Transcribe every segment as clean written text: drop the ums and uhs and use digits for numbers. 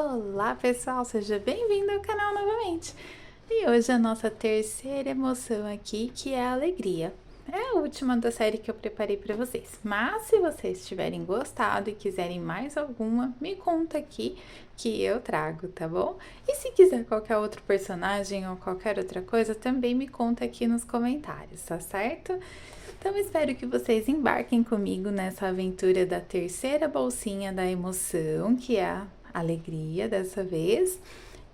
Olá, pessoal, seja bem-vindo ao canal novamente. E hoje a nossa terceira emoção aqui, que é a alegria. É a última da série que eu preparei para vocês. Mas se vocês tiverem gostado e quiserem mais alguma, me conta aqui que eu trago, tá bom? E se quiser qualquer outro personagem ou qualquer outra coisa, também me conta aqui nos comentários, tá certo? Então espero que vocês embarquem comigo nessa aventura da terceira bolsinha da emoção, que é a alegria dessa vez,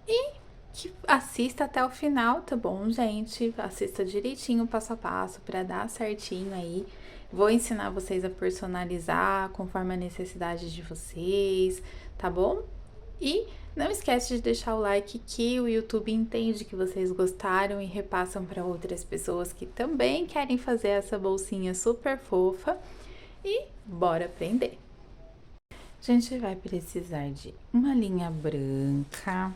e que assista até o final, tá bom, gente? Assista direitinho, passo a passo, para dar certinho aí. Vou ensinar vocês a personalizar conforme a necessidade de vocês, tá bom? E não esquece de deixar o like, que o YouTube entende que vocês gostaram e repassam para outras pessoas que também querem fazer essa bolsinha super fofa. E bora aprender! A gente vai precisar de uma linha branca,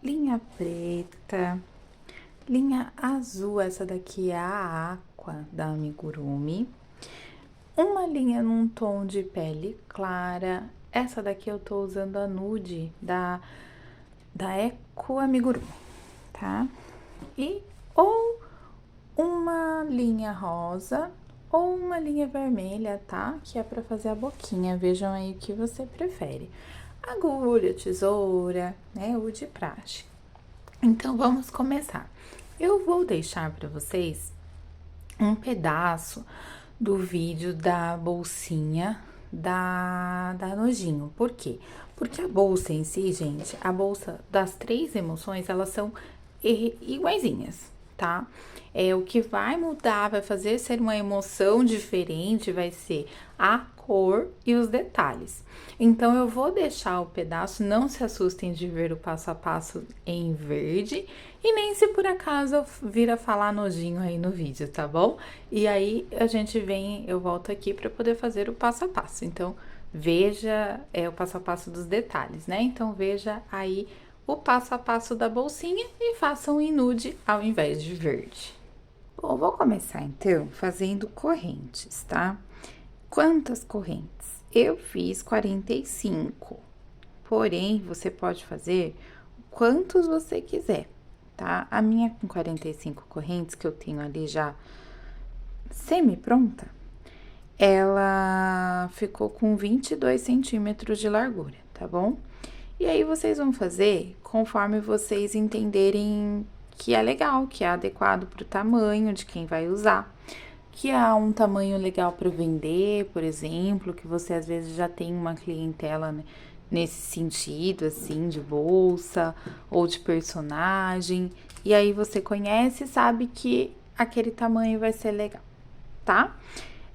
linha preta, linha azul, essa daqui é a Aqua da Amigurumi, uma linha num tom de pele clara, essa daqui eu tô usando a nude da Eco Amigurumi, tá? E ou uma linha rosa ou uma linha vermelha, tá? Que é pra fazer a boquinha, vejam aí o que você prefere. Agulha, tesoura, né? O de praxe. Então, vamos começar. Eu vou deixar pra vocês um pedaço do vídeo da bolsinha da Nojinho. Por quê? Porque a bolsa em si, gente, a bolsa das três emoções, elas são iguaizinhas, tá? O que vai mudar, vai fazer ser uma emoção diferente, vai ser a cor e os detalhes. Então, eu vou deixar o pedaço, não se assustem de ver o passo a passo em verde, e nem se por acaso eu vir a falar nojinho aí no vídeo, tá bom? E aí, a gente eu volto aqui para poder fazer o passo a passo. Então, veja o passo a passo dos detalhes, né? Então, veja aí o passo a passo da bolsinha e façam em nude ao invés de verde. Bom, vou começar então fazendo correntes, tá? Quantas correntes? Eu fiz 45, porém, você pode fazer quantos você quiser, tá? A minha com 45 correntes, que eu tenho ali já semi-pronta, ela ficou com 22 centímetros de largura, tá bom? E aí, vocês vão fazer conforme vocês entenderem que é legal, que é adequado para o tamanho de quem vai usar. Que há um tamanho legal para vender, por exemplo, que você às vezes já tem uma clientela, né, nesse sentido, assim, de bolsa ou de personagem. E aí, você conhece e sabe que aquele tamanho vai ser legal, tá?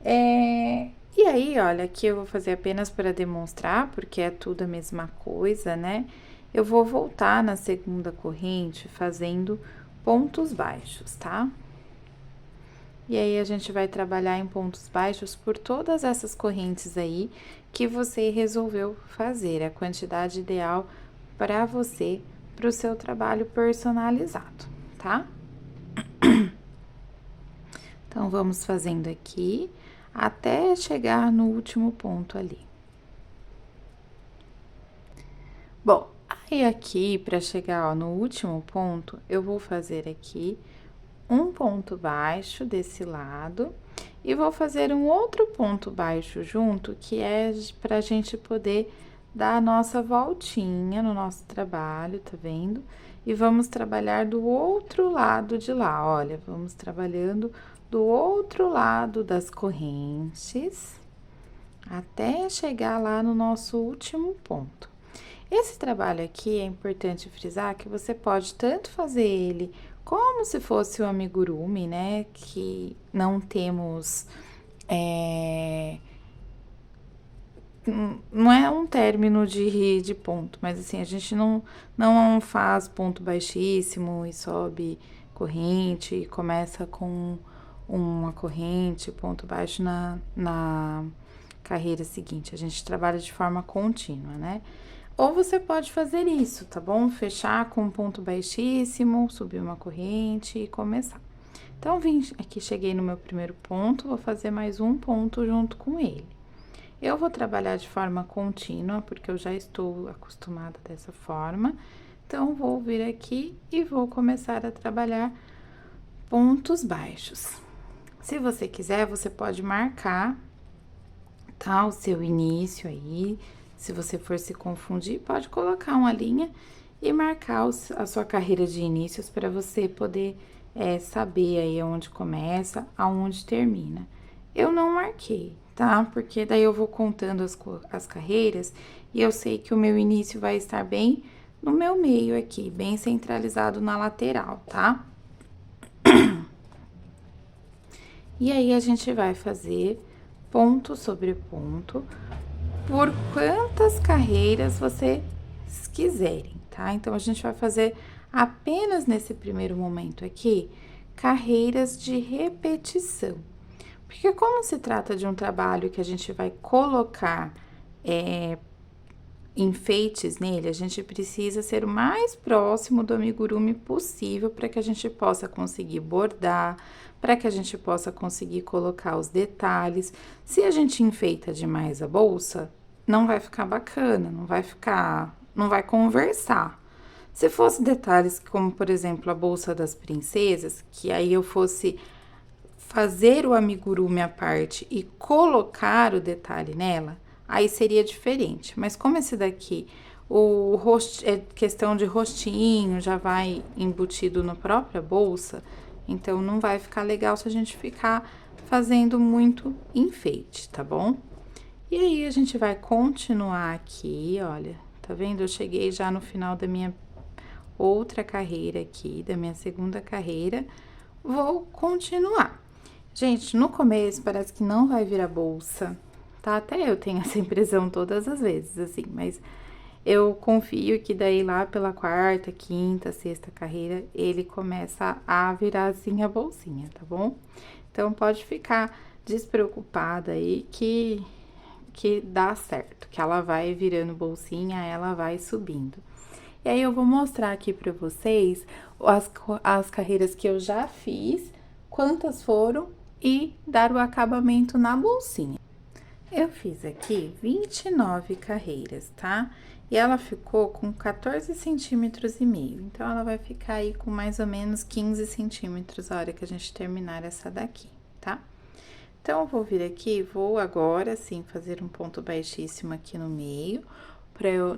E aí, olha, aqui eu vou fazer apenas para demonstrar, porque é tudo a mesma coisa, né? Eu vou voltar na segunda corrente fazendo pontos baixos, tá? E aí, a gente vai trabalhar em pontos baixos por todas essas correntes aí que você resolveu fazer, a quantidade ideal para você, para o seu trabalho personalizado, tá? Então, vamos fazendo aqui até chegar no último ponto ali. Bom, aí aqui, para chegar, ó, no último ponto, eu vou fazer aqui um ponto baixo desse lado e vou fazer um outro ponto baixo junto, que é pra gente poder dar a nossa voltinha no nosso trabalho, tá vendo? E vamos trabalhar do outro lado de lá, olha, vamos trabalhando do outro lado das correntes, até chegar lá no nosso último ponto. Esse trabalho aqui é importante frisar que você pode tanto fazer ele como se fosse o amigurumi, né? Que não temos. Não é um término de ponto, mas assim, a gente não faz ponto baixíssimo e sobe corrente, e começa com uma corrente, ponto baixo na carreira seguinte. A gente trabalha de forma contínua, né? Ou você pode fazer isso, tá bom? Fechar com um ponto baixíssimo, subir uma corrente e começar. Então, vim aqui, cheguei no meu primeiro ponto, vou fazer mais um ponto junto com ele. Eu vou trabalhar de forma contínua, porque eu já estou acostumada dessa forma. Então, vou vir aqui e vou começar a trabalhar pontos baixos. Se você quiser, você pode marcar, tá? O seu início aí. Se você for se confundir, pode colocar uma linha e marcar a sua carreira de inícios para você poder saber aí onde começa, aonde termina. Eu não marquei, tá? Porque daí eu vou contando as carreiras e eu sei que o meu início vai estar bem no meu meio aqui, bem centralizado na lateral, tá? E aí, a gente vai fazer ponto sobre ponto por quantas carreiras vocês quiserem, tá? Então, a gente vai fazer apenas nesse primeiro momento aqui, carreiras de repetição. Porque como se trata de um trabalho que a gente vai colocar enfeites nele, a gente precisa ser o mais próximo do amigurumi possível para que a gente possa conseguir bordar, para que a gente possa conseguir colocar os detalhes. Se a gente enfeita demais a bolsa, não vai ficar bacana, não vai conversar. Se fosse detalhes como, por exemplo, a bolsa das princesas, que aí eu fosse fazer o amigurumi à parte e colocar o detalhe nela, aí seria diferente. Mas como esse daqui, o rosto, é questão de rostinho, já vai embutido na própria bolsa, então não vai ficar legal se a gente ficar fazendo muito enfeite, tá bom? E aí, a gente vai continuar aqui, olha, tá vendo? Eu cheguei já no final da minha outra carreira aqui, da minha segunda carreira, vou continuar. Gente, no começo parece que não vai vir a bolsa, tá? Até eu tenho essa impressão todas as vezes, assim, mas eu confio que daí lá pela quarta, quinta, sexta carreira, ele começa a virar assim a bolsinha, tá bom? Então, pode ficar despreocupada aí que dá certo, que ela vai virando bolsinha, ela vai subindo. E aí, eu vou mostrar aqui pra vocês as carreiras que eu já fiz, quantas foram e dar o acabamento na bolsinha. Eu fiz aqui 29 carreiras, tá? E ela ficou com 14 centímetros e meio. Então, ela vai ficar aí com mais ou menos 15 centímetros a hora que a gente terminar essa daqui, tá? Então, eu vou vir aqui, vou agora, sim, fazer um ponto baixíssimo aqui no meio,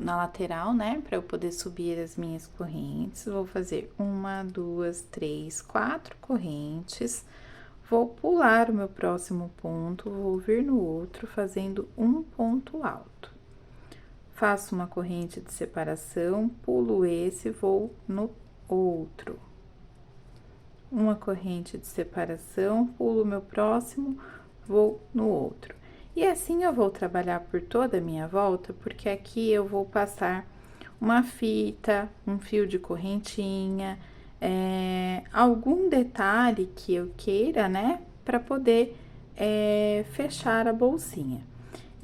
na lateral, né? Pra eu poder subir as minhas correntes. Vou fazer 1, 2, 3, 4 correntes. Vou pular o meu próximo ponto, vou vir no outro, fazendo um ponto alto. Faço uma corrente de separação, pulo esse, vou no outro. Uma corrente de separação, pulo o meu próximo, vou no outro. E assim eu vou trabalhar por toda a minha volta, porque aqui eu vou passar uma fita, um fio de correntinha, algum detalhe que eu queira, né, para poder fechar a bolsinha.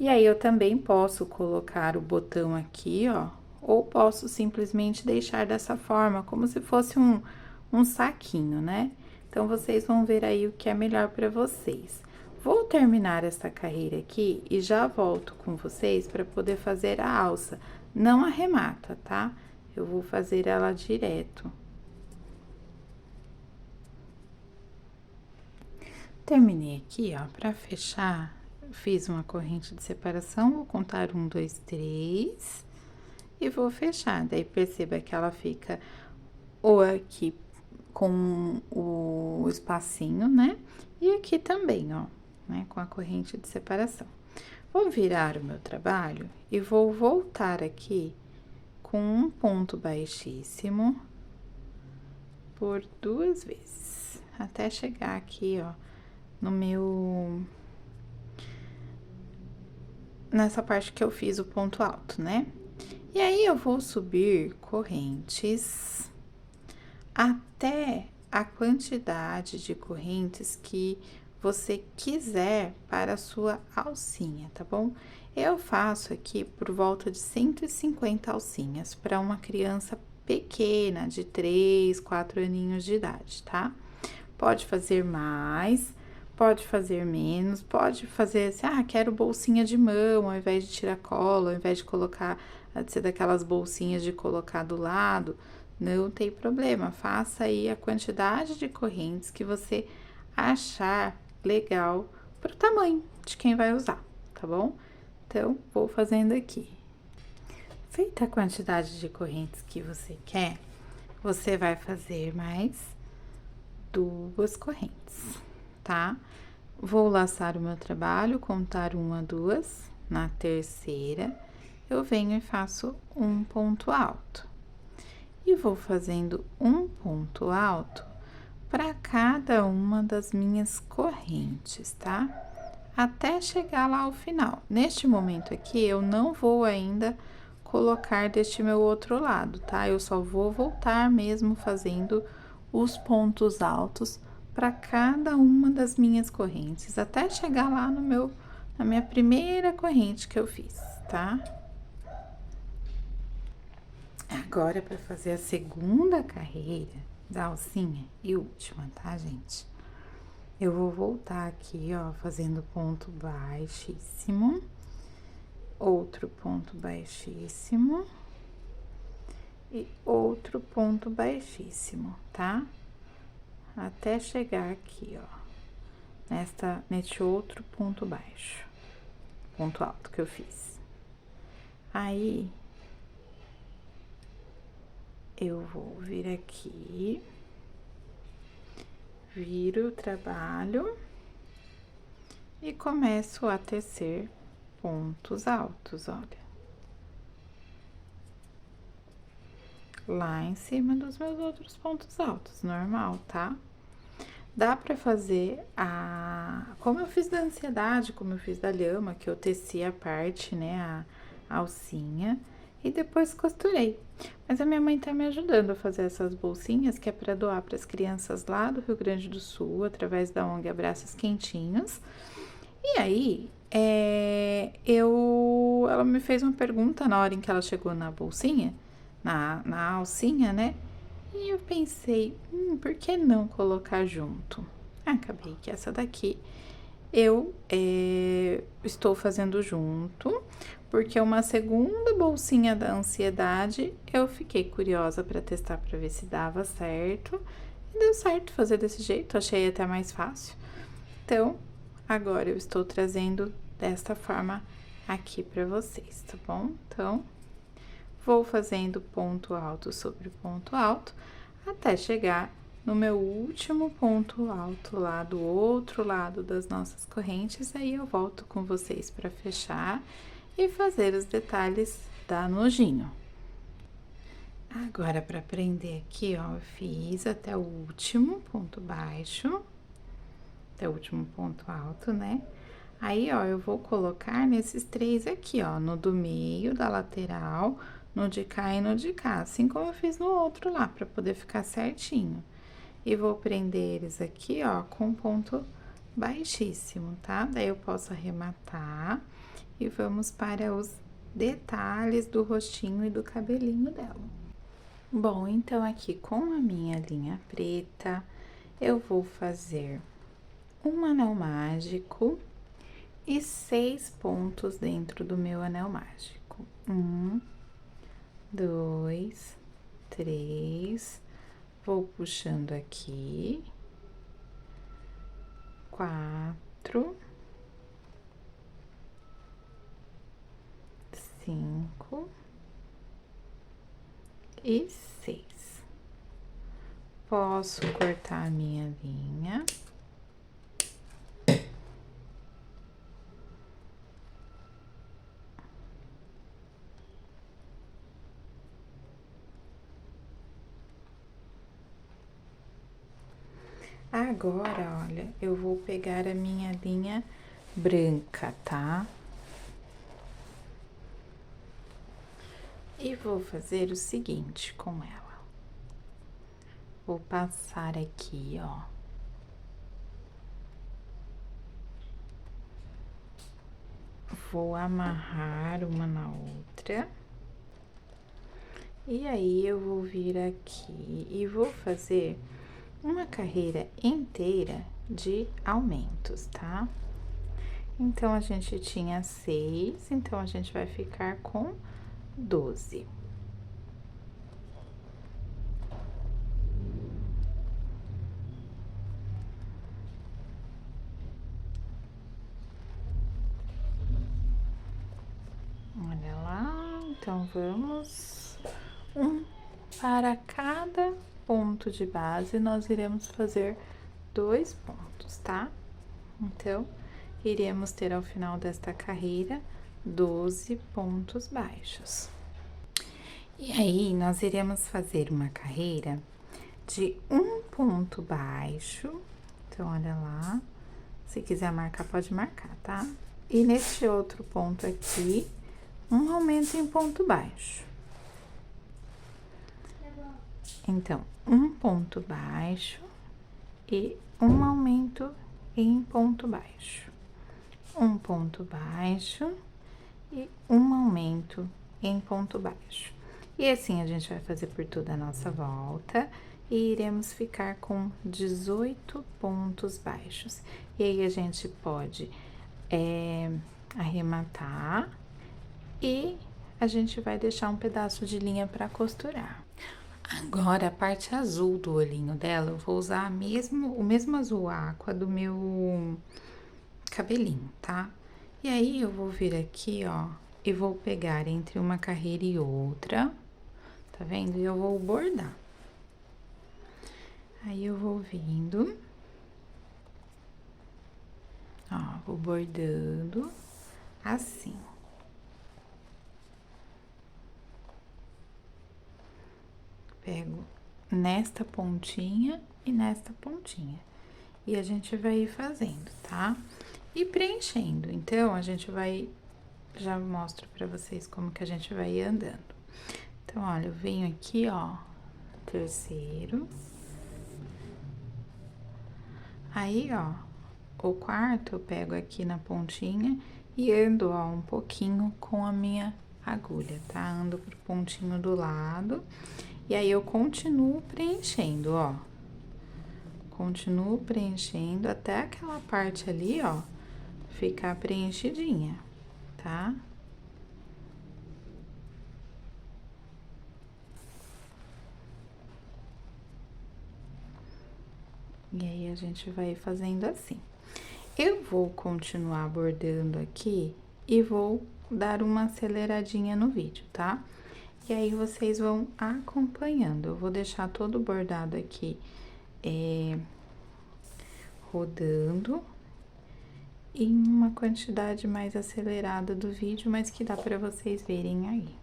E aí, eu também posso colocar o botão aqui, ó, ou posso simplesmente deixar dessa forma, como se fosse um saquinho, né? Então, vocês vão ver aí o que é melhor para vocês. Vou terminar essa carreira aqui e já volto com vocês para poder fazer a alça. Não arremata, tá? Eu vou fazer ela direto. Terminei aqui, ó, pra fechar, fiz uma corrente de separação, vou contar 1, 2, 3 e vou fechar. Daí, perceba que ela fica ou aqui com o espacinho, né? E aqui também, ó, né? Com a corrente de separação. Vou virar o meu trabalho e vou voltar aqui com um ponto baixíssimo por 2 vezes, até chegar aqui, ó, nessa parte que eu fiz o ponto alto, né? E aí, eu vou subir correntes até a quantidade de correntes que você quiser para a sua alcinha, tá bom? Eu faço aqui por volta de 150 alcinhas para uma criança pequena, de 3, 4 aninhos de idade, tá? Pode fazer mais, pode fazer menos, pode fazer assim, quero bolsinha de mão, ao invés de tiracolo, ao invés de colocar, de ser daquelas bolsinhas de colocar do lado, não tem problema, faça aí a quantidade de correntes que você achar legal pro tamanho de quem vai usar, tá bom? Então, vou fazendo aqui. Feita a quantidade de correntes que você quer, você vai fazer mais 2 correntes, tá? Vou laçar o meu trabalho, contar 1, 2, na terceira, eu venho e faço um ponto alto. E vou fazendo um ponto alto para cada uma das minhas correntes, tá? Até chegar lá ao final. Neste momento aqui, eu não vou ainda colocar deste meu outro lado, tá? Eu só vou voltar mesmo fazendo os pontos altos para cada uma das minhas correntes, até chegar lá na minha primeira corrente que eu fiz, tá? Agora, para fazer a segunda carreira da alcinha e última, tá, gente? Eu vou voltar aqui, ó, fazendo ponto baixíssimo, outro ponto baixíssimo e outro ponto baixíssimo, tá? Até chegar aqui, ó, neste outro ponto baixo, ponto alto que eu fiz. Aí, eu vou vir aqui, viro o trabalho e começo a tecer pontos altos, olha. Lá em cima dos meus outros pontos altos, normal, tá? Dá pra fazer como eu fiz da ansiedade, como eu fiz da lhama, que eu teci a parte, né, a alcinha, e depois costurei. Mas a minha mãe tá me ajudando a fazer essas bolsinhas, que é pra doar pras crianças lá do Rio Grande do Sul, através da ONG Abraços Quentinhos. E aí, ela me fez uma pergunta na hora em que ela chegou na bolsinha, na alcinha, né? E eu pensei, por que não colocar junto? Acabei que essa daqui eu estou fazendo junto, porque uma segunda bolsinha da ansiedade eu fiquei curiosa para testar para ver se dava certo. E deu certo fazer desse jeito, achei até mais fácil. Então, agora eu estou trazendo desta forma aqui para vocês, tá bom? Então, vou fazendo ponto alto sobre ponto alto até chegar no meu último ponto alto lá do outro lado das nossas correntes. Aí eu volto com vocês para fechar e fazer os detalhes da nojinho. Agora, para prender aqui, ó, eu fiz até o último ponto baixo, até o último ponto alto, né? Aí, ó, eu vou colocar nesses 3 aqui, ó, no do meio, da lateral, no de cá e no de cá, assim como eu fiz no outro lá, pra poder ficar certinho. E vou prender eles aqui, ó, com ponto baixíssimo, tá? Daí eu posso arrematar e vamos para os detalhes do rostinho e do cabelinho dela. Bom, então aqui com a minha linha preta, eu vou fazer um anel mágico e 6 pontos dentro do meu anel mágico. 1, 2, 3, vou puxando aqui, 4, 5 e 6. Posso cortar a minha linha. Agora, olha, eu vou pegar a minha linha branca, tá? E vou fazer o seguinte com ela. Vou passar aqui, ó. Vou amarrar uma na outra. E aí, eu vou vir aqui e vou fazer uma carreira inteira de aumentos, tá? Então, a gente tinha 6, então a gente vai ficar com 12. Olha lá, então vamos para cada ponto de base, nós iremos fazer 2 pontos, tá? Então, iremos ter ao final desta carreira 12 pontos baixos. E aí, nós iremos fazer uma carreira de um ponto baixo. Então, olha lá. Se quiser marcar, pode marcar, tá? E neste outro ponto aqui, um aumento em ponto baixo. Então, um ponto baixo e um aumento em ponto baixo. Um ponto baixo e um aumento em ponto baixo. E assim a gente vai fazer por toda a nossa volta e iremos ficar com 18 pontos baixos. E aí a gente pode arrematar e a gente vai deixar um pedaço de linha para costurar. Agora, a parte azul do olhinho dela, eu vou usar o mesmo azul aqua do meu cabelinho, tá? E aí, eu vou vir aqui, ó, e vou pegar entre uma carreira e outra, tá vendo? E eu vou bordar. Aí, eu vou vindo, ó, vou bordando assim. Pego nesta pontinha e nesta pontinha. E a gente vai ir fazendo, tá? E preenchendo. Então, a gente vai... Já mostro pra vocês como que a gente vai ir andando. Então, olha, eu venho aqui, ó, terceiro. Aí, ó, o quarto eu pego aqui na pontinha e ando, ó, um pouquinho com a minha agulha, tá? Ando pro pontinho do lado. E aí, eu continuo preenchendo, ó. Continuo preenchendo até aquela parte ali, ó, ficar preenchidinha, tá? E aí, a gente vai fazendo assim. Eu vou continuar bordando aqui e vou dar uma aceleradinha no vídeo, tá? E aí, vocês vão acompanhando. Eu vou deixar todo o bordado aqui rodando em uma quantidade mais acelerada do vídeo, mas que dá pra vocês verem aí.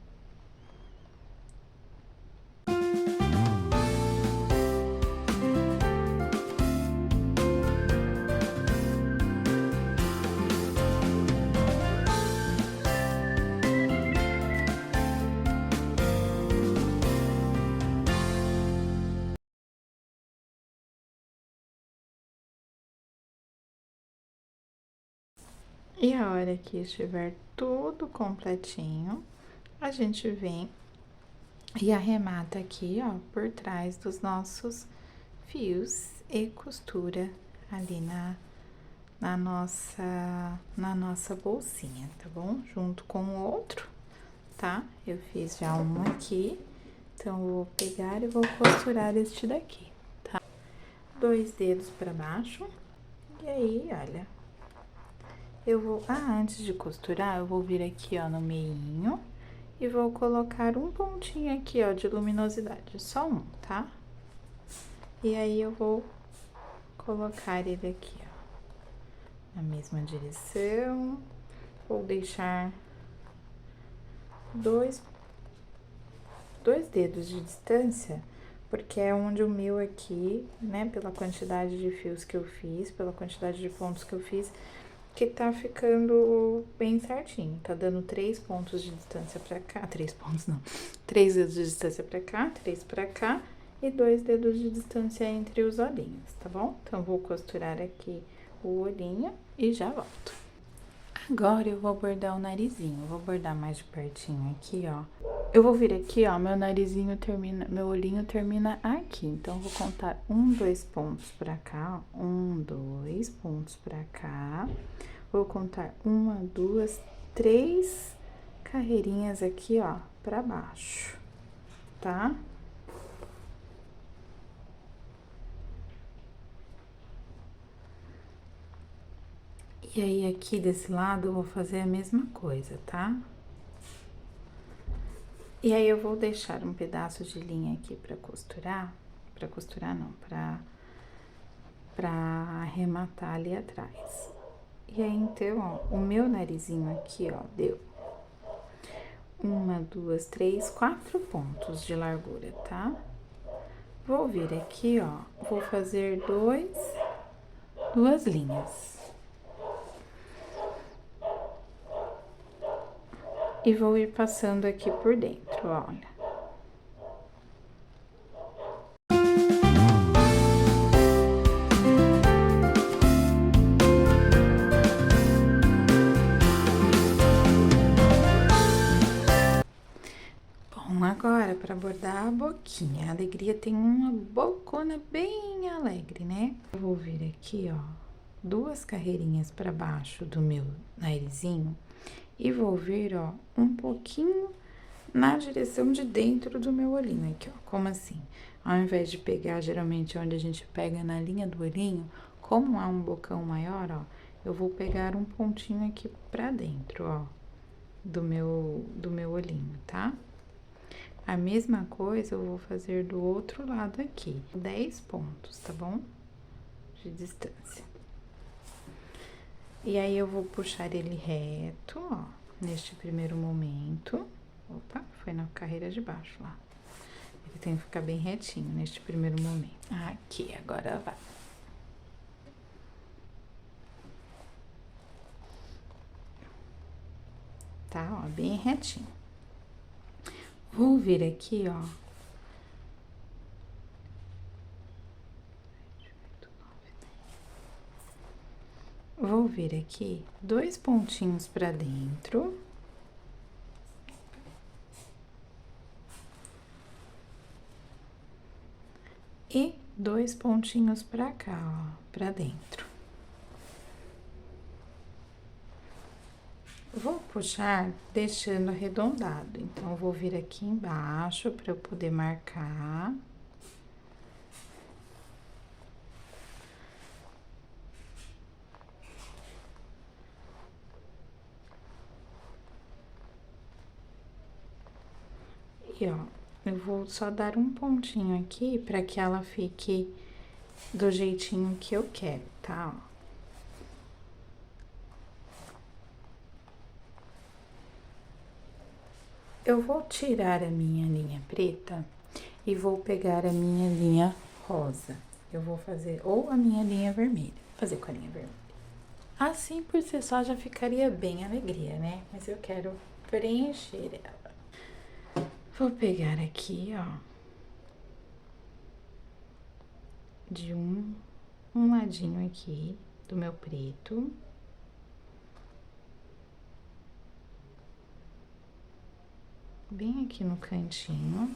E a hora que estiver tudo completinho, a gente vem e arremata aqui, ó, por trás dos nossos fios e costura ali na nossa bolsinha, tá bom? Junto com o outro, tá? Eu fiz já um aqui, então eu vou pegar e vou costurar este daqui, tá? 2 dedos pra baixo, e aí, olha... Eu vou... antes de costurar, eu vou vir aqui, ó, no meinho e vou colocar um pontinho aqui, ó, de luminosidade, só um, tá? E aí, eu vou colocar ele aqui, ó, na mesma direção. Vou deixar dois dedos de distância, porque é onde o meu aqui, né, pela quantidade de fios que eu fiz, pela quantidade de pontos que eu fiz, que tá ficando bem certinho. Tá dando 3 pontos de distância pra cá. 3 pontos não. 3 dedos de distância pra cá, 3 pra cá e 2 dedos de distância entre os olhinhos, tá bom? Então, vou costurar aqui o olhinho e já volto. Agora, eu vou bordar o narizinho. Eu vou bordar mais de pertinho aqui, ó. Eu vou vir aqui, ó, meu narizinho termina, meu olhinho termina aqui. Então, eu vou contar 1, 2 pontos pra cá, ó. 1, 2 pontos pra cá. Vou contar 1, 2, 3 carreirinhas aqui, ó, pra baixo, tá? E aí, aqui desse lado, eu vou fazer a mesma coisa, tá? E aí, eu vou deixar um pedaço de linha aqui pra costurar não, pra arrematar ali atrás. E aí, então, ó, o meu narizinho aqui, ó, deu 1, 2, 3, 4 pontos de largura, tá? Vou vir aqui, ó, vou fazer duas linhas. E vou ir passando aqui por dentro, olha. Bom, agora para bordar a boquinha. A Alegria tem uma bocona bem alegre, né? Eu vou vir aqui, ó, 2 carreirinhas para baixo do meu narizinho e vou vir, ó, um pouquinho na direção de dentro do meu olhinho aqui, ó. Como assim? Ao invés de pegar geralmente onde a gente pega na linha do olhinho, como há um bocão maior, ó, eu vou pegar um pontinho aqui pra dentro, ó, do meu olhinho, tá? A mesma coisa eu vou fazer do outro lado aqui, 10 pontos, tá bom? De distância. E aí, eu vou puxar ele reto, ó, neste primeiro momento. Opa, foi na carreira de baixo lá. Ele tem que ficar bem retinho neste primeiro momento. Aqui, agora vai. Tá, ó, bem retinho. Vou vir aqui, ó. Vou vir aqui 2 pontinhos pra dentro. E 2 pontinhos pra cá, ó, pra dentro. Vou puxar deixando arredondado, então, vou vir aqui embaixo pra eu poder marcar. E, ó, eu vou só dar um pontinho aqui pra que ela fique do jeitinho que eu quero, tá? Ó. Eu vou tirar a minha linha preta e vou pegar a minha linha rosa. Eu vou fazer ou a minha linha vermelha, fazer com a linha vermelha. Assim, por si só, já ficaria bem Alegria, né? Mas eu quero preencher ela. Vou pegar aqui, ó, de um ladinho aqui do meu preto. Bem aqui no cantinho.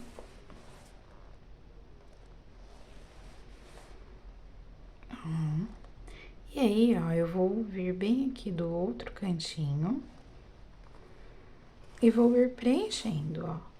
E aí, ó, eu vou vir bem aqui do outro cantinho. E vou ir preenchendo, ó.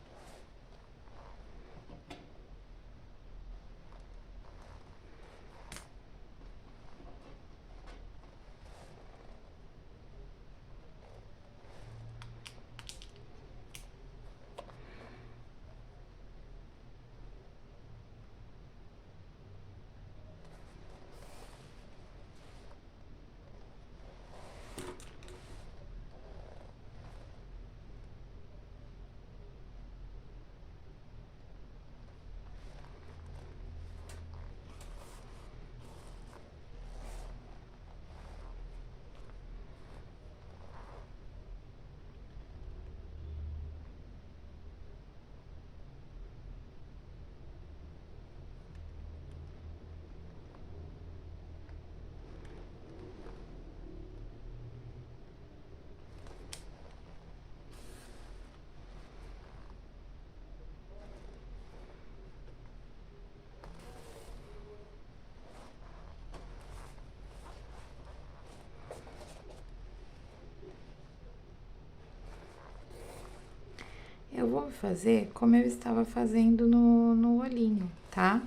vou fazer como eu estava fazendo no olhinho, tá?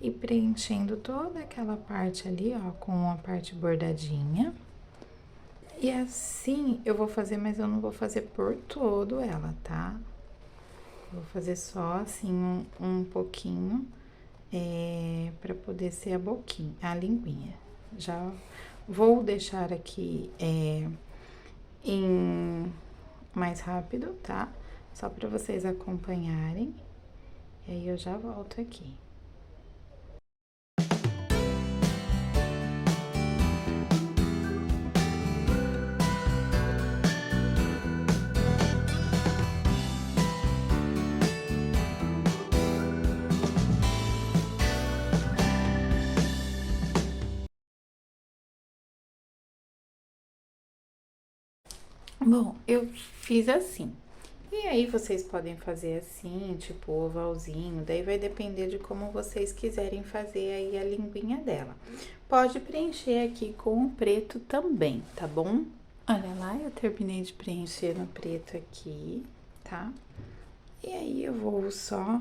E preenchendo toda aquela parte ali, ó, com a parte bordadinha. E assim eu vou fazer, mas eu não vou fazer por todo ela, tá? Vou fazer só assim um pouquinho, pra poder ser a boquinha, a linguinha. Já vou deixar aqui, em mais rápido, tá? Só pra vocês acompanharem. E aí eu já volto aqui. Bom, eu fiz assim. E aí vocês podem fazer assim, tipo ovalzinho, daí vai depender de como vocês quiserem fazer aí a linguinha dela. Pode preencher aqui com o preto também, tá bom? Olha lá, eu terminei de preencher no preto aqui, tá? E aí eu vou só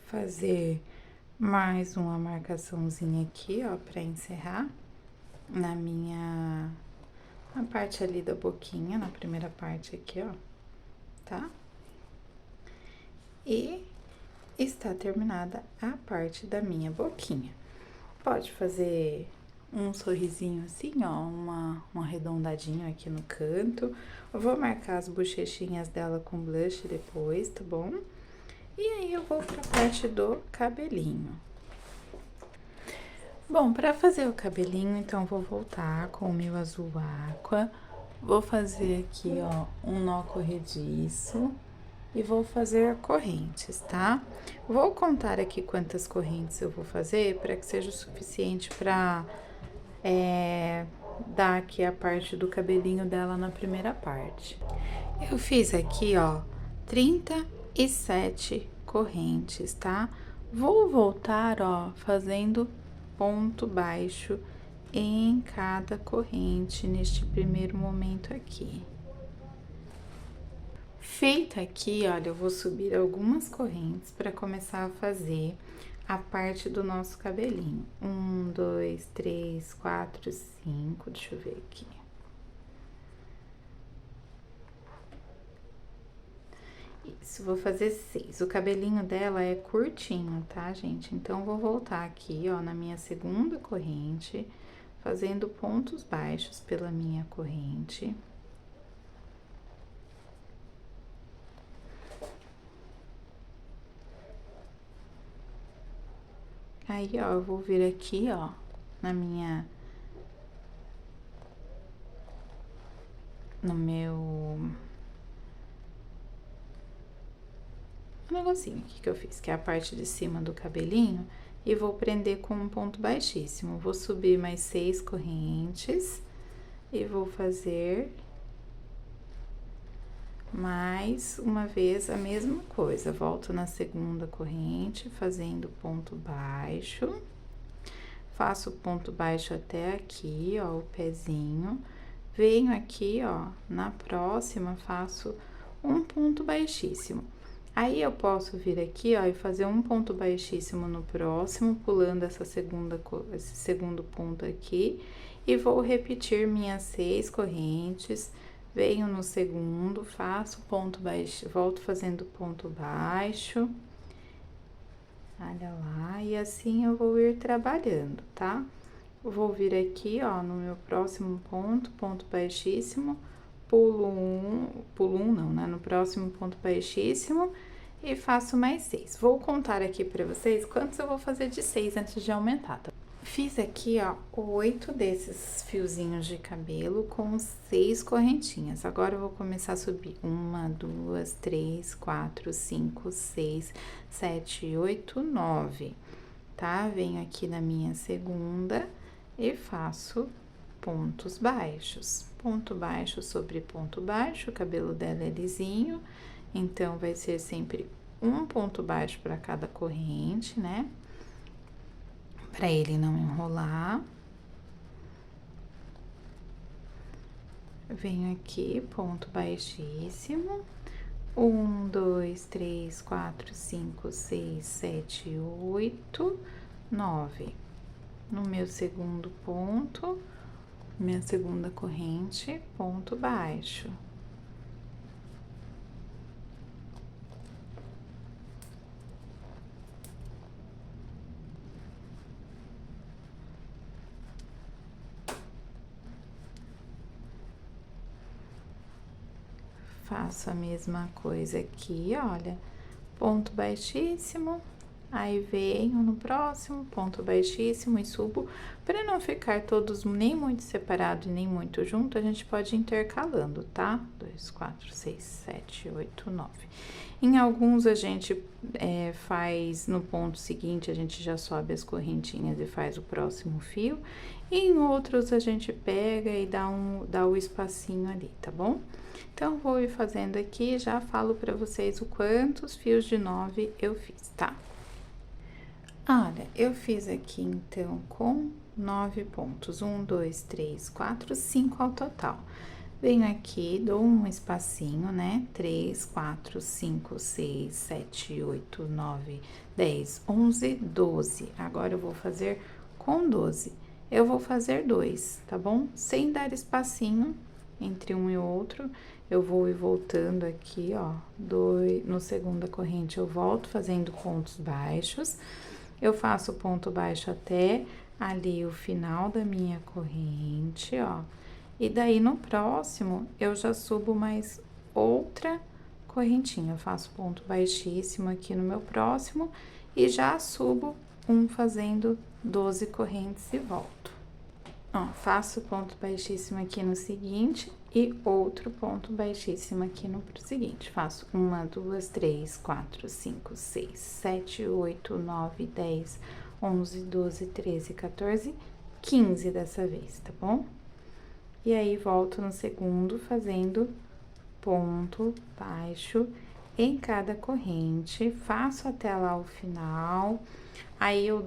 fazer mais uma marcaçãozinha aqui, ó, pra encerrar na parte ali da boquinha, na primeira parte aqui, ó, tá? E está terminada a parte da minha boquinha. Pode fazer um sorrisinho assim, ó, um arredondadinho aqui no canto. Eu vou marcar as bochechinhas dela com blush depois, tá bom? E aí, eu vou pra parte do cabelinho. Bom, pra fazer o cabelinho, então, vou voltar com o meu azul aqua. Vou fazer aqui, ó, um nó corrediço. E vou fazer correntes, tá? Vou contar aqui quantas correntes eu vou fazer para que seja o suficiente para dar aqui a parte do cabelinho dela na primeira parte. Eu fiz aqui, ó, 37 correntes, tá? Vou voltar, ó, fazendo ponto baixo em cada corrente neste primeiro momento aqui. Feito aqui, olha, eu vou subir algumas correntes para começar a fazer a parte do nosso cabelinho. 1, 2, 3, 4, 5, deixa eu ver aqui. Isso, vou fazer 6. O cabelinho dela é curtinho, tá, gente? Então, vou voltar aqui, ó, na minha segunda corrente, fazendo pontos baixos pela minha corrente. Aí, ó, eu vou vir aqui, ó, no meu negocinho aqui que eu fiz, que é a parte de cima do cabelinho, e vou prender com um ponto baixíssimo. Vou subir mais 6 correntes e vou fazer mais uma vez a mesma coisa. Volto na segunda corrente, fazendo ponto baixo. Faço ponto baixo até aqui, ó, o pezinho. Venho aqui, ó, na próxima, faço um ponto baixíssimo. Aí, eu posso vir aqui, ó, e fazer um ponto baixíssimo no próximo, pulando esse segundo ponto aqui, e vou repetir minhas 6 correntes, venho no segundo, faço ponto baixo, volto fazendo ponto baixo, olha lá, e assim eu vou ir trabalhando, tá? Vou vir aqui, ó, no meu próximo ponto, ponto baixíssimo, pulo um não, né? No próximo ponto baixíssimo e faço mais 6. Vou contar aqui pra vocês quantos eu vou fazer de 6 antes de aumentar, tá? Fiz aqui, ó, 8 desses fiozinhos de cabelo com 6 correntinhas. Agora, eu vou começar a subir 1, 2, 3, 4, 5, 6, 7, 8, 9, tá? Venho aqui na minha segunda e faço pontos baixos. Ponto baixo sobre ponto baixo, o cabelo dela é lisinho, então, vai ser sempre um ponto baixo para cada corrente, né? Para ele não enrolar. Venho aqui, ponto baixíssimo, Um, dois, três, quatro, cinco, seis, sete, oito, 9. No meu segundo ponto, minha segunda corrente, ponto baixo. Faço a mesma coisa aqui, olha, ponto baixíssimo, aí venho no próximo, ponto baixíssimo e subo. Para não ficar todos nem muito separados e nem muito junto, a gente pode ir intercalando, tá? 2, 4, 6, 7, 8, 9. Em alguns a gente faz no ponto seguinte, a gente já sobe as correntinhas e faz o próximo fio. E em outros a gente pega e dá o espacinho ali, tá bom? Então, vou ir fazendo aqui, já falo para vocês o quantos fios de 9 eu fiz, tá? Olha, eu fiz aqui, então, com 9 pontos. 1, 2, 3, 4, 5 ao total. Venho aqui, dou um espacinho, né? 3, 4, 5, 6, 7, 8, 9, 10, 11, 12. Agora, eu vou fazer com 12. Eu vou fazer 2, tá bom? Sem dar espacinho entre um e outro. Eu vou ir voltando aqui, ó, no segunda corrente eu volto fazendo pontos baixos. Eu faço ponto baixo até ali o final da minha corrente, ó. E daí, no próximo, eu já subo mais outra correntinha. Eu faço ponto baixíssimo aqui no meu próximo e já subo fazendo 12 correntes e volto. Ó, faço ponto baixíssimo aqui no seguinte e outro ponto baixíssimo aqui no seguinte. Faço 1, 2, 3, 4, 5, 6, 7, 8, 9, 10, 11, 12, 13, 14, 15 dessa vez, tá bom? E aí, volto no segundo fazendo ponto baixo em cada corrente, faço até lá o final. Aí, eu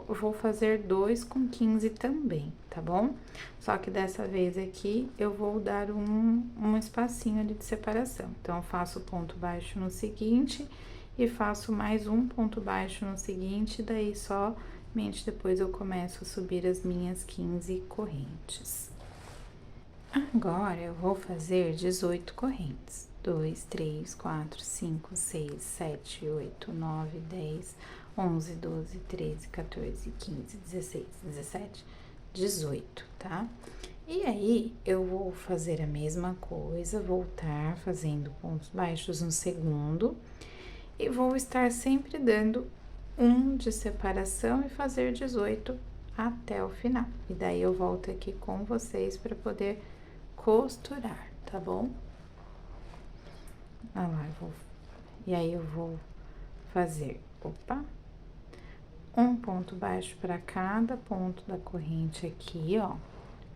vou fazer 2 com 15 também, tá bom? Só que dessa vez aqui, eu vou dar um espacinho ali de separação. Então, eu faço ponto baixo no seguinte e faço mais um ponto baixo no seguinte, daí somente depois eu começo a subir as minhas 15 correntes. Agora, eu vou fazer 18 correntes. 2, 3, 4, 5, 6, 7, 8, 9, 10, 11, 12, 13, 14, 15, 16, 17, 18, tá? E aí, eu vou fazer a mesma coisa, voltar fazendo pontos baixos no segundo, e vou estar sempre dando um de separação e fazer 18 até o final. E daí, eu volto aqui com vocês para poder costurar, tá bom? Olha lá, e aí, eu vou fazer, um ponto baixo para cada ponto da corrente aqui, ó,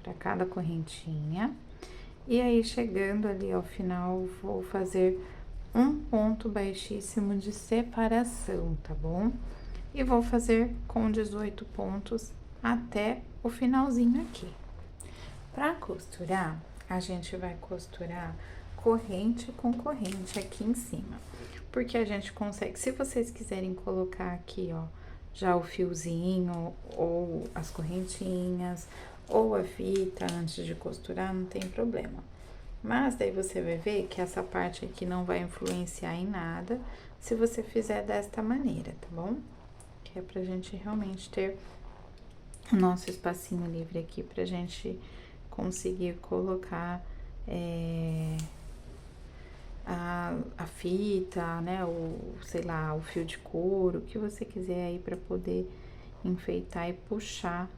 para cada correntinha. E aí, chegando ali ao final, vou fazer um ponto baixíssimo de separação, tá bom? E vou fazer com 18 pontos até o finalzinho aqui. Para costurar, a gente vai costurar corrente com corrente aqui em cima. Porque a gente consegue, se vocês quiserem colocar aqui, ó, já o fiozinho, ou as correntinhas, ou a fita antes de costurar, não tem problema. Mas daí você vai ver que essa parte aqui não vai influenciar em nada se você fizer desta maneira, tá bom? Que é pra gente realmente ter o nosso espacinho livre aqui pra gente conseguir colocar a fita, né, sei lá, o fio de couro, o que você quiser aí pra poder enfeitar e puxar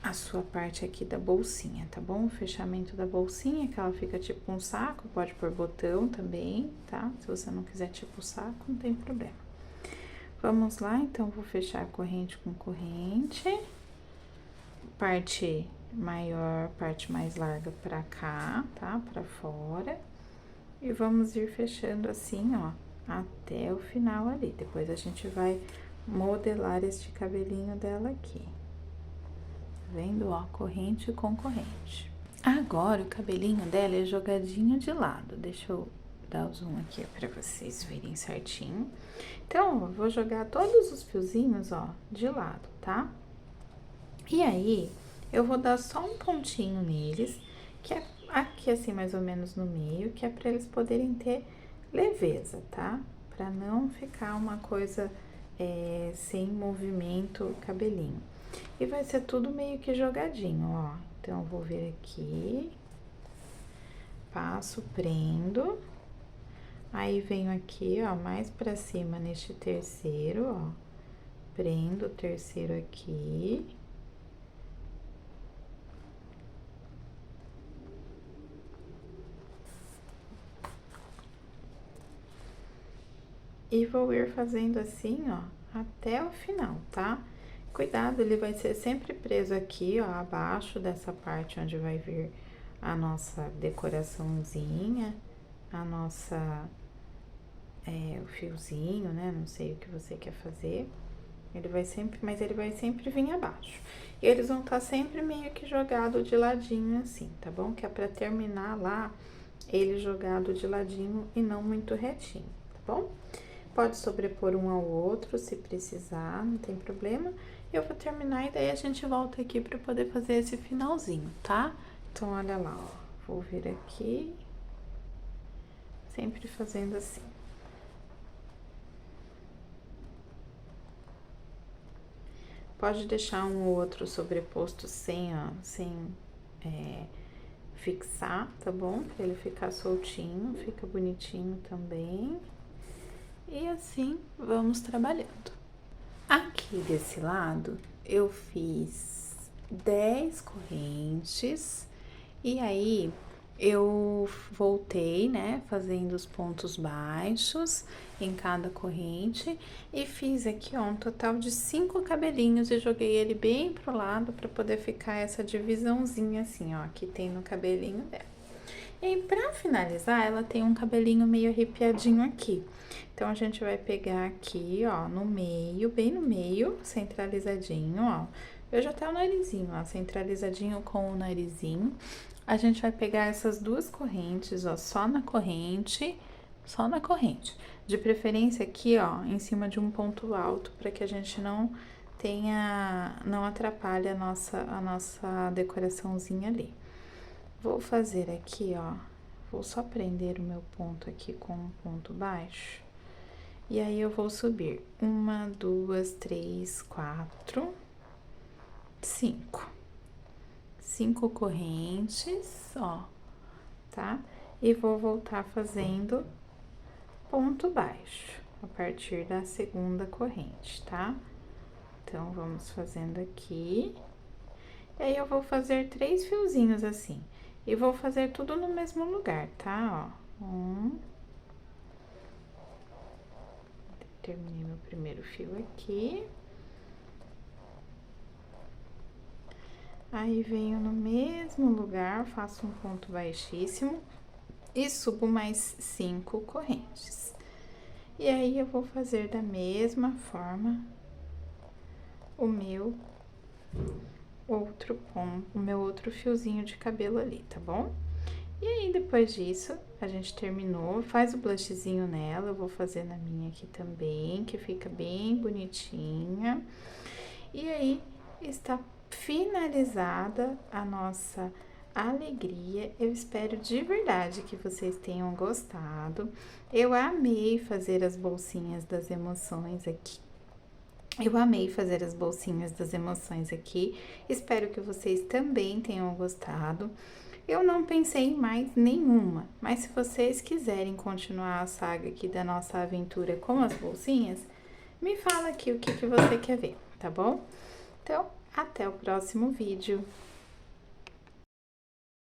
a sua parte aqui da bolsinha, tá bom? O fechamento da bolsinha, que ela fica tipo um saco, pode pôr botão também, tá? Se você não quiser tipo saco, não tem problema. Vamos lá, então, vou fechar corrente com corrente, parte maior, parte mais larga pra cá, tá? Pra fora. E vamos ir fechando assim, ó, até o final ali. Depois a gente vai modelar este cabelinho dela aqui. Tá vendo, ó, corrente com corrente. Agora o cabelinho dela é jogadinho de lado. Deixa eu dar o zoom aqui pra vocês verem certinho. Então, eu vou jogar todos os fiozinhos, ó, de lado, tá? E aí, eu vou dar só um pontinho neles, que é aqui assim, mais ou menos no meio, que é pra eles poderem ter leveza, tá? Pra não ficar uma coisa sem movimento cabelinho. E vai ser tudo meio que jogadinho, ó. Então, eu vou vir aqui, passo, prendo, aí venho aqui, ó, mais pra cima neste terceiro, ó, prendo o terceiro aqui. E vou ir fazendo assim, ó, até o final, tá? Cuidado, ele vai ser sempre preso aqui, ó, abaixo dessa parte onde vai vir a nossa decoraçãozinha, a nossa, o fiozinho, né? Não sei o que você quer fazer. Ele vai sempre, mas ele vai sempre vir abaixo. E eles vão estar sempre meio que jogado de ladinho assim, tá bom? Que é pra terminar lá, ele jogado de ladinho e não muito retinho, tá bom? Pode sobrepor um ao outro, se precisar, não tem problema. Eu vou terminar e daí a gente volta aqui pra poder fazer esse finalzinho, tá? Então, olha lá, ó. Vou vir aqui, sempre fazendo assim. Pode deixar um ou outro sobreposto sem fixar, tá bom? Pra ele ficar soltinho, fica bonitinho também. E assim, vamos trabalhando. Aqui desse lado, eu fiz 10 correntes, e aí, eu voltei, né, fazendo os pontos baixos em cada corrente, e fiz aqui, ó, um total de 5 cabelinhos, e joguei ele bem pro lado, pra poder ficar essa divisãozinha assim, ó, que tem no cabelinho dela. E pra finalizar, ela tem um cabelinho meio arrepiadinho aqui. Então, a gente vai pegar aqui, ó, no meio, bem no meio, centralizadinho, ó. Veja até o narizinho, ó, centralizadinho com o narizinho. A gente vai pegar essas duas correntes, ó, só na corrente. De preferência aqui, ó, em cima de um ponto alto, pra que a gente não atrapalhe a nossa decoraçãozinha ali. Vou fazer aqui, ó, vou só prender o meu ponto aqui com um ponto baixo. E aí, eu vou subir 1, 2, 3, 4, 5. 5 correntes, ó, tá? E vou voltar fazendo ponto baixo a partir da segunda corrente, tá? Então, vamos fazendo aqui. E aí, eu vou fazer 3 fiozinhos assim. E vou fazer tudo no mesmo lugar, tá? Ó, terminei meu primeiro fio aqui. Aí, venho no mesmo lugar, faço um ponto baixíssimo e subo mais 5 correntes. E aí, eu vou fazer da mesma forma o meu outro fiozinho de cabelo ali, tá bom? E aí, depois disso, a gente terminou, faz o blushzinho nela, eu vou fazer na minha aqui também, que fica bem bonitinha. E aí, está finalizada a nossa alegria. Eu espero de verdade que vocês tenham gostado. Eu amei fazer as bolsinhas das emoções aqui. Espero que vocês também tenham gostado. Eu não pensei em mais nenhuma, mas se vocês quiserem continuar a saga aqui da nossa aventura com as bolsinhas, me fala aqui o que você quer ver, tá bom? Então, até o próximo vídeo.